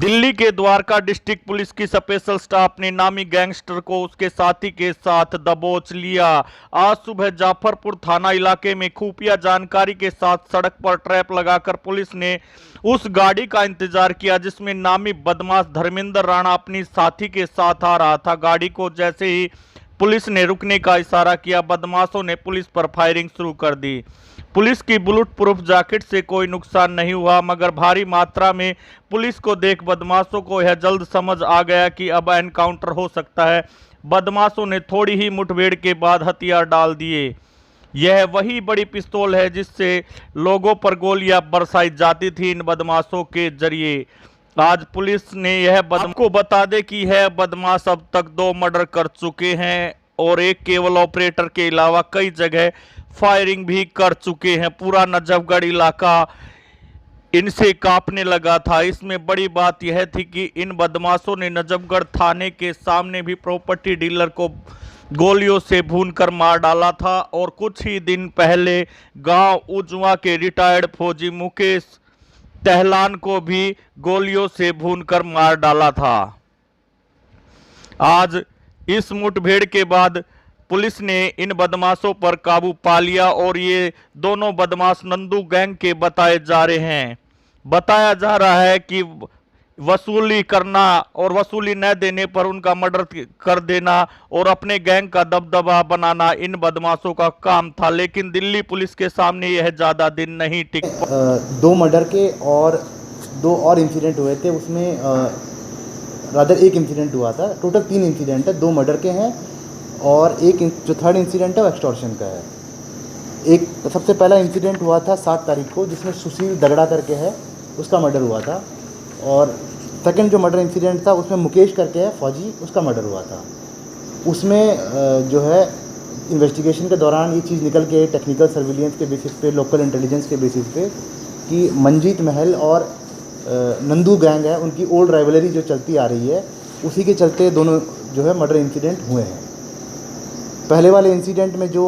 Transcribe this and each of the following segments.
दिल्ली के Dwarka district police की special staff ने नामी गैंगस्टर को उसके साथी के साथ दबोच लिया। आज सुबह जाफरपुर थाना इलाके में खुफिया जानकारी के साथ सड़क पर ट्रैप लगाकर पुलिस ने उस गाड़ी का इंतजार किया जिसमें नामी बदमाश धर्मेंद्र राणा अपनी साथी के साथ आ रहा था। गाड़ी को जैसे ही पुलिस ने रुकने का इशारा किया, बदमाशों ने पुलिस पर फायरिंग शुरू कर दी। पुलिस की बुलेट प्रूफ जैकेट से कोई नुकसान नहीं हुआ, मगर भारी मात्रा में पुलिस को देख बदमाशों को यह जल्द समझ आ गया कि अब एनकाउंटर हो सकता है। बदमाशों ने थोड़ी ही मुठभेड़ के बाद हथियार डाल दिए। यह वही बड़ी पिस्तौल है जिससे लोगों पर गोलियां बरसाई जाती थी इन बदमाशों के जरिए। आज पुलिस ने यह आपको बता दे कि यह बदमाश अब तक 2 मर्डर कर चुके हैं और एक केबल ऑपरेटर के अलावा कई जगह फायरिंग भी कर चुके हैं। पूरा नजफगढ़ इलाका इनसे कांपने लगा था। इसमें बड़ी बात यह थी कि इन बदमाशों ने नजफगढ़ थाने के सामने भी प्रॉपर्टी डीलर को गोलियों से भूनकर मार डाला था और कुछ ही दिन पहले गांव उजवा के रिटायर्ड फौजी मुकेश तहलान को भी गोलियों से भूनकर मार डाला था। आज इस मुठभेड़ के बाद पुलिस ने इन बदमाशों पर काबू पा लिया और ये दोनों बदमाश नंदू गैंग के बताए जा रहे हैं। बताया जा रहा है कि वसूली करना और वसूली न देने पर उनका मर्डर कर देना और अपने गैंग का दबदबा बनाना इन बदमाशों का काम था, लेकिन दिल्ली पुलिस के सामने यह ज्यादा दिन नहीं टिक। 2 मर्डर के और 2 और इंसिडेंट हुए थे, उसमें रादर एक इंसिडेंट हुआ था। टोटल 3 इंसिडेंट है, 2 मर्डर के हैं और एक जो थर्ड इंसिडेंट है वो एक्सटॉर्शन का है। एक सबसे पहला इंसिडेंट हुआ था 7 तारीख को, जिसमें सुशील दगड़ा करके है, उसका मर्डर हुआ था। और सेकंड जो मर्डर इंसिडेंट था उसमें मुकेश करके है फौजी, उसका मर्डर हुआ था। उसमें जो है इन्वेस्टिगेशन के दौरान ये चीज़ निकल के टेक्निकल सर्विलियंस के बेसिस पे, लोकल इंटेलिजेंस के बेसिस पे कि मंजीत महल और नंदू गैंग है, उनकी ओल्ड राइवलरी जो चलती आ रही है, उसी के चलते दोनों जो है मर्डर इंसिडेंट हुए हैं। पहले वाले इंसिडेंट में जो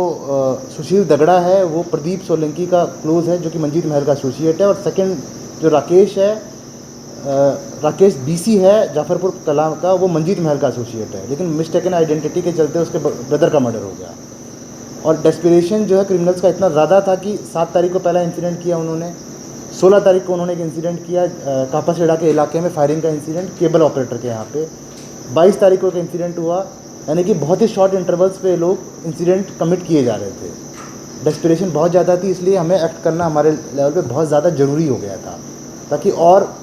सुशील दगड़ा है वो प्रदीप सोलंकी का क्लोज है, जो कि मंजीत महल का एसोसिएट है। और सेकंड जो राकेश है, राकेश बीसी है जाफरपुर कलां का, वो मंजीत महल का एसोसिएट है, लेकिन मिस्टेकन आइडेंटिटी के चलते उसके ब्रदर का मर्डर हो गया। और डेस्पिरेशन जो है क्रिमिनल्स का इतना ज़्यादा था कि 7 तारीख को पहला इंसिडेंट किया उन्होंने, 16 तारीख को उन्होंने एक इंसिडेंट किया कापासेड़ा के इलाके में, फायरिंग का इंसिडेंट केबल ऑपरेटर के यहाँ पे। 22 तारीख को एक इंसिडेंट हुआ, यानी कि बहुत ही शॉर्ट इंटरवल्स पे लोग इंसिडेंट कमिट किए जा रहे थे। डेस्पिरेशन बहुत ज़्यादा थी, इसलिए हमें एक्ट करना हमारे लेवल पे बहुत ज़्यादा ज़रूरी हो गया था, ताकि और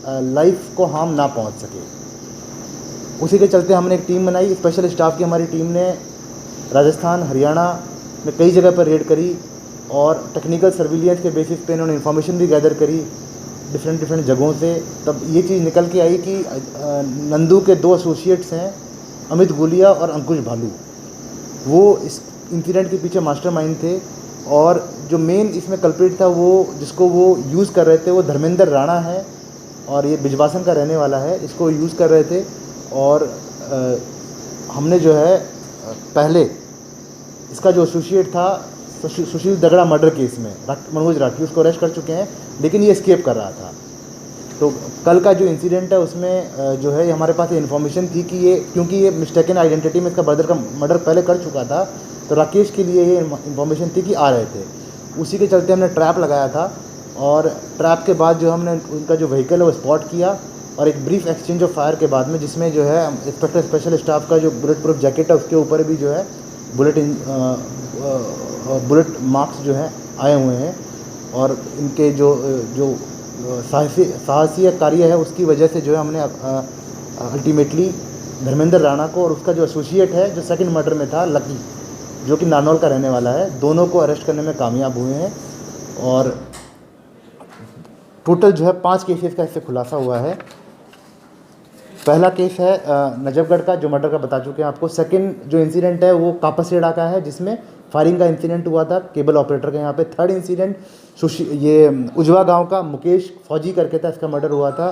लाइफ को हार्म ना पहुंच सके। उसी के चलते हमने एक टीम बनाई, स्पेशल स्टाफ की हमारी टीम ने राजस्थान, हरियाणा में कई जगह पर रेड करी और टेक्निकल सर्विलियंस के बेसिस पे इन्होंने इन्फॉर्मेशन भी गैदर करी डिफरेंट जगहों से। तब ये चीज़ निकल के आई कि नंदू के 2 एसोसिएट्स हैं, अमित गुलिया और अंकुश भालू, वो इस इंसिडेंट के पीछे मास्टरमाइंड थे। और जो मेन इसमें कल्प्रिट था, वो जिसको वो यूज़ कर रहे थे, वो धर्मेंद्र राणा है और ये बिजवासन का रहने वाला है, इसको यूज़ कर रहे थे। और हमने जो है पहले इसका जो एसोसिएट था सुशील दगड़ा मर्डर केस में मनोज राठी, उसको अरेस्ट कर चुके हैं, लेकिन ये एस्केप कर रहा था। तो कल का जो इंसिडेंट है उसमें जो है हमारे पास इन्फॉर्मेशन थी कि ये, क्योंकि ये मिस्टेकन आइडेंटिटी में इसका ब्रदर का मर्डर पहले कर चुका था, तो राकेश के लिए ये इन्फॉर्मेशन थी कि आ रहे थे। उसी के चलते हमने ट्रैप लगाया था और ट्रैप के बाद जो हमने उनका जो व्हीकल है वो स्पॉट किया और एक ब्रीफ एक्सचेंज ऑफ फायर के बाद में, जिसमें जो है इंस्पेक्टर स्पेशल स्टाफ का जो बुलेट प्रूफ जैकेट है उसके ऊपर भी जो है बुलेट मार्क्स जो हैं आए हुए हैं। और इनके जो साहसी कार्य है उसकी वजह से जो है हमने अल्टीमेटली धर्मेंद्र राणा को और उसका जो एसोसिएट है जो सेकंड मर्डर में था लकी, जो कि नानौल का रहने वाला है, दोनों को अरेस्ट करने में कामयाब हुए हैं। और टोटल जो है 5 केसेस का इससे खुलासा हुआ है। पहला केस है नजफगढ़ का, जो मर्डर का बता चुके हैं आपको। सेकंड जो इंसिडेंट है वो कापासेड़ा का है, जिसमें फायरिंग का इंसिडेंट हुआ था केबल ऑपरेटर के यहाँ पे। थर्ड इंसिडेंट ये उजवा गांव का मुकेश फौजी करके था, इसका मर्डर हुआ था।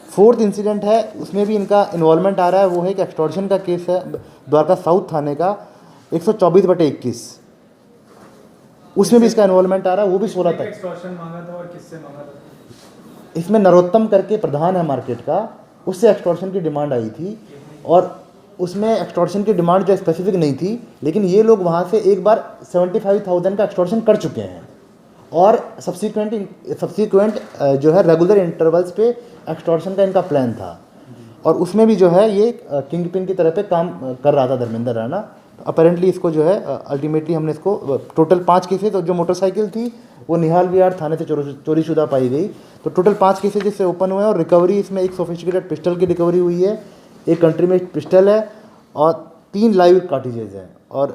फोर्थ इंसिडेंट है, उसमें भी इनका इन्वॉल्वमेंट आ रहा है, वो है एक एक्सटॉर्शन का केस है द्वारका साउथ थाने का 124/21, उसमें भी इसका इन्वॉल्वमेंट आ रहा है, वो भी 16 तक। एक्सटॉर्शन मांगा था और किससे मांगा था? इसमें नरोत्तम करके प्रधान है मार्केट का, उससे एक्सटॉर्शन की डिमांड आई थी और उसमें एक्सटॉर्शन की डिमांड जो स्पेसिफिक नहीं थी, लेकिन ये लोग वहाँ से एक बार 75,000 का एक्सटॉर्शन कर चुके हैं और सब्सिक्वेंट जो है रेगुलर इंटरवल्स पे एक्सटॉर्शन का इनका प्लान था और उसमें भी जो है ये किंग पिन की तरह पे काम कर रहा था धर्मेंद्र राणा। अपेरेंटली इसको जो है अल्टीमेटली हमने इसको टोटल 5 केसेज, तो जो मोटरसाइकिल थी वो निहाल विहार थाने से चोरीशुदा पाई गई, तो टोटल 5 केसेज इससे ओपन हुए हैं और रिकवरी इसमें एक सोफिस्टिकेटेड पिस्टल की रिकवरी हुई है, एक कंट्री में पिस्टल है और 3 लाइव कार्टिजेज हैं और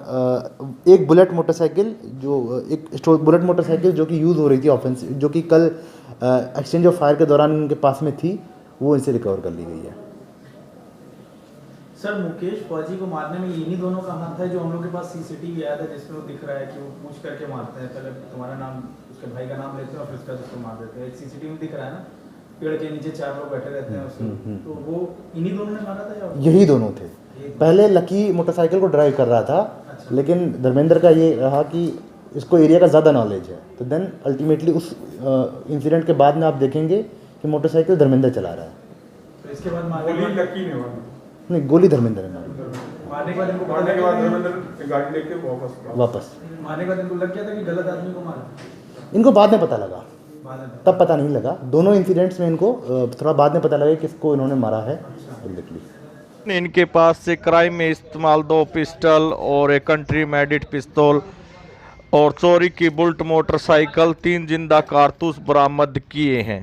एक बुलेट मोटरसाइकिल बुलेट मोटरसाइकिल जो कि यूज़ हो रही थी ऑफेंसिव, जो कि कल एक्सचेंज ऑफ फायर के दौरान इनके पास में थी, वो इनसे रिकवर कर ली गई है। सर मुकेश फौजी को मारने में इन्हीं दोनों का हाथ है, जो हम लोग के पास सीसीटीवी आया था जिसमें वो दिख रहा है कि वो पूछ करके मारते हैं, पहले तुम्हारा नाम उसके भाई का नाम लेते हैं और फिर उसका उसको मार देते हैं। एक सीसीटीवी में दिख रहा है ना, पेड़ के नीचे 4 लोग बैठे रहते हैं उसमें, तो वो इन्हीं दोनों ने मारा था या यही दोनों थे। पहले लकी मोटरसाइकिल को ड्राइव कर रहा था, लेकिन धर्मेंद्र का ये रहा कि इसको एरिया का ज़्यादा नॉलेज है, तो देन अल्टीमेटली उस इंसिडेंट के बाद में आप देखेंगे कि मोटरसाइकिल धर्मेंद्र चला रहा है। तो इसके बाद गोली लकी ने मारी, नहीं, गोली धर्मेंद्र ने मारी। मारने के बाद इनको मारने के बाद धर्मेंद्र गाड़ी लेके वापस मारने के बाद इनको लग गया था कि गलत आदमी को मारा, इनको बाद में पता लगा, बाद में तब पता नहीं लगा। दोनों इंसिडेंट्स में इनको थोड़ा बाद में पता लगा कि किसको इन्होंने मारा है। इनके पास से क्राइम में इस्तेमाल 2 पिस्टल और एक कंट्री मेडिड पिस्तौल और चोरी की बुलेट मोटरसाइकिल, 3 जिंदा कारतूस बरामद किए हैं।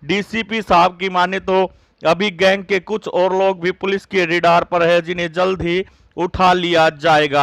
डीसीपी साहब की माने तो अभी गैंग के कुछ और लोग भी पुलिस के रडार पर है, जिन्हें जल्द ही उठा लिया जाएगा।